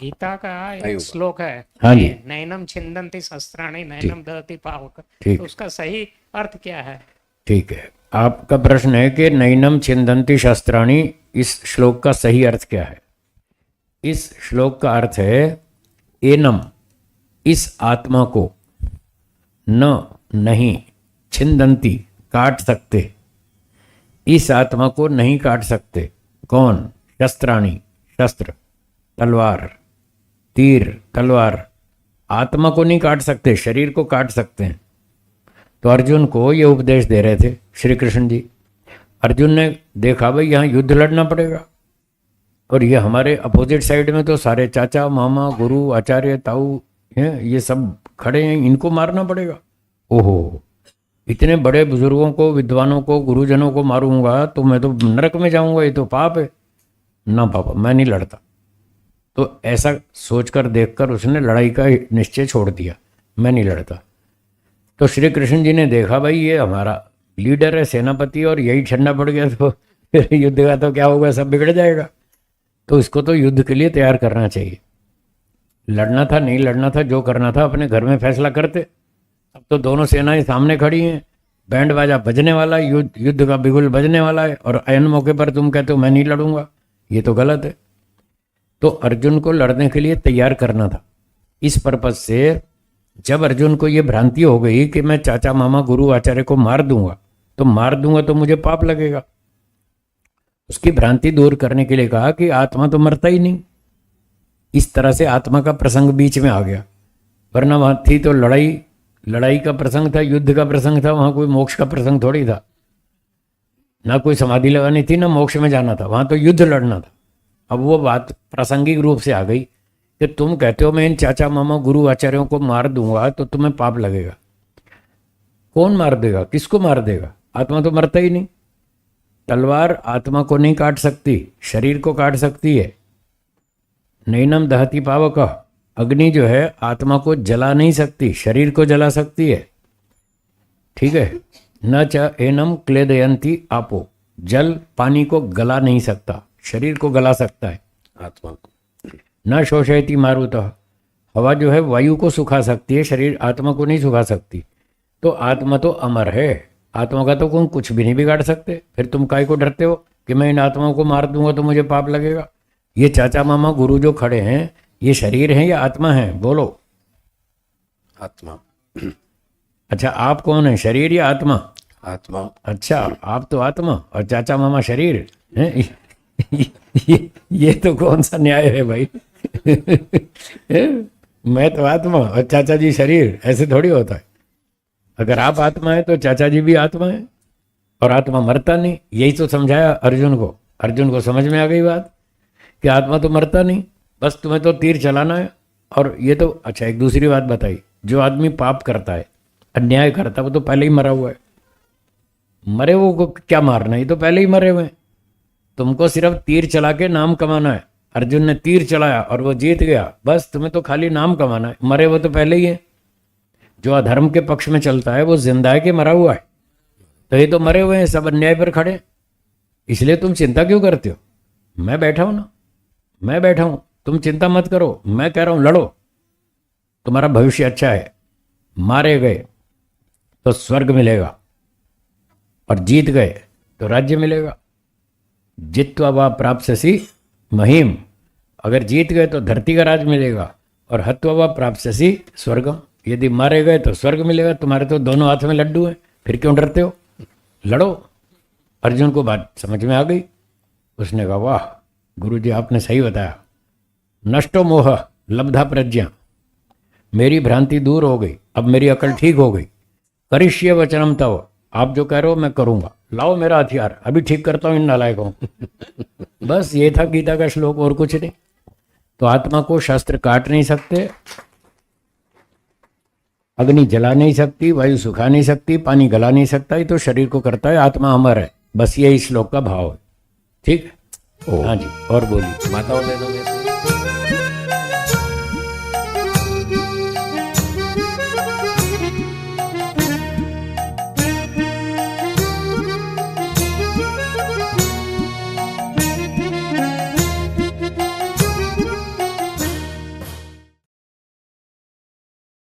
गीता का एक आयुगा। श्लोक है, हाँ जी। नैनम छिंदन्ति शस्त्राणि नैनम दहति पावक, ठीक। तो उसका सही अर्थ क्या है? ठीक है, आपका प्रश्न है कि नैनम छिंदन्ति शस्त्राणि, इस श्लोक का सही अर्थ क्या है? इस श्लोक का अर्थ है एनम, इस आत्मा को, न नहीं, छिंदन्ति काट सकते, इस आत्मा को नहीं काट सकते। कौन? शस्त्राणि, शस्त्र, तलवार, तीर, तलवार आत्मा को नहीं काट सकते, शरीर को काट सकते हैं। तो अर्जुन को ये उपदेश दे रहे थे श्री कृष्ण जी। अर्जुन ने देखा भाई यहाँ युद्ध लड़ना पड़ेगा, और ये हमारे अपोजिट साइड में तो सारे चाचा मामा गुरु आचार्य ताऊ हैं, ये सब खड़े हैं, इनको मारना पड़ेगा। ओहो, इतने बड़े बुजुर्गों को, विद्वानों को, गुरुजनों को मारूंगा तो मैं तो नरक में जाऊंगा, ये तो पाप है ना पापा, मैं नहीं लड़ता। तो ऐसा सोचकर देखकर उसने लड़ाई का निश्चय छोड़ दिया, मैं नहीं लड़ता। तो श्री कृष्ण जी ने देखा भाई ये हमारा लीडर है, सेनापति, और यही ठंडा पड़ गया तो फिर युद्ध का तो क्या होगा, सब बिगड़ जाएगा। तो इसको तो युद्ध के लिए तैयार करना चाहिए। लड़ना था नहीं लड़ना था, जो करना था अपने घर में फैसला करते। अब तो दोनों सेनाएं सामने खड़ी हैं, बैंड बाजा बजने वाला, युद्ध का बिगुल बजने वाला है, और ऐन मौके पर तुम कहते हो मैं नहीं लड़ूंगा, ये तो गलत है। तो अर्जुन को लड़ने के लिए तैयार करना था। इस पर्पज से जब अर्जुन को ये भ्रांति हो गई कि मैं चाचा मामा गुरु आचार्य को मार दूंगा तो मुझे पाप लगेगा, उसकी भ्रांति दूर करने के लिए कहा कि आत्मा तो मरता ही नहीं। इस तरह से आत्मा का प्रसंग बीच में आ गया, वरना वहां थी तो लड़ाई का प्रसंग था, युद्ध का प्रसंग था, वहां कोई मोक्ष का प्रसंग थोड़ी था, ना कोई समाधि लगानी थी, ना मोक्ष में जाना था, वहां तो युद्ध लड़ना था। अब वो बात प्रासंगिक रूप से आ गई कि तुम कहते हो मैं इन चाचा मामा गुरु आचार्यों को मार दूंगा तो तुम्हें पाप लगेगा। कौन मार देगा, किसको मार देगा? आत्मा तो मरता ही नहीं। तलवार आत्मा को नहीं काट सकती, शरीर को काट सकती है। नैनम दहति पावक, अग्नि जो है आत्मा को जला नहीं सकती, शरीर को जला सकती है। ठीक है। न च एनम क्लेदयंती आपो, जल पानी को गला नहीं सकता, शरीर को गला सकता है आत्मा को। न शोषयति मारुतः, हवा जो है वायु को सुखा सकती है, शरीर आत्मा को नहीं सुखा सकती। तो आत्मा तो अमर है, आत्मा का तो कोई कुछ भी नहीं बिगाड़ सकते। फिर तुम काय को डरते हो कि मैं इन आत्माओं को मार दूंगा तो मुझे पाप लगेगा? ये चाचा मामा गुरु जो खड़े हैं, ये शरीर है या आत्मा है? बोलो। आत्मा। अच्छा, आप कौन है, शरीर या आत्मा? आत्मा। अच्छा, आप तो आत्मा और चाचा मामा शरीर हैं। ये तो कौन सा न्याय है भाई? मैं तो आत्मा और चाचा जी शरीर, ऐसे थोड़ी होता है। अगर आप आत्मा है तो चाचा जी भी आत्मा है, और आत्मा मरता नहीं। यही तो समझाया अर्जुन को। अर्जुन को समझ में आ गई बात कि आत्मा तो मरता नहीं, बस तुम्हें तो तीर चलाना है। और ये तो अच्छा, एक दूसरी बात बताई, जो आदमी पाप करता है, अन्याय करता है, वो तो पहले ही मरा हुआ है। मरे वो को क्या मारना, ये तो पहले ही मरे हुए हैं। तुमको सिर्फ तीर चला के नाम कमाना है। अर्जुन ने तीर चलाया और वो जीत गया, बस तुम्हें तो खाली नाम कमाना है। मरे वो तो पहले ही है। जो अधर्म के पक्ष में चलता है वो जिंदा है कि मरा हुआ है? तो ये तो मरे हुए हैं, सब अन्याय पर खड़े। इसलिए तुम चिंता क्यों करते हो? मैं बैठा हूं ना, मैं बैठा हूं, तुम चिंता मत करो। मैं कह रहा हूं लड़ो, तुम्हारा भविष्य अच्छा है। मारे गए तो स्वर्ग मिलेगा, और जीत गए तो राज्य मिलेगा। जित्वा वा प्राप्स्यसि महीम, अगर जीत गए तो धरती का राज मिलेगा, और हत्वा वा प्राप्स्यसि स्वर्गम, यदि मारे गए तो स्वर्ग मिलेगा। तुम्हारे तो दोनों हाथ में लड्डू हैं, फिर क्यों डरते हो? लड़ो। अर्जुन को बात समझ में आ गई। उसने कहा वाह गुरुजी, आपने सही बताया। नष्टो मोह लब्धा प्रज्ञा, मेरी भ्रांति दूर हो गई, अब मेरी अकल ठीक हो गई। करिष्ये वचनम तव, आप जो कह रहे हो मैं करूंगा। लाओ मेरा हथियार, अभी ठीक करता हूं इन नालायकों। बस ये था गीता का श्लोक, और कुछ नहीं। तो आत्मा को शस्त्र काट नहीं सकते, अग्नि जला नहीं सकती, वायु सुखा नहीं सकती, पानी गला नहीं सकता। ये तो शरीर को करता है, आत्मा अमर है। बस यही श्लोक का भाव है। ठीक है? हाँ जी, और बोलिए। माताओं बहनों में से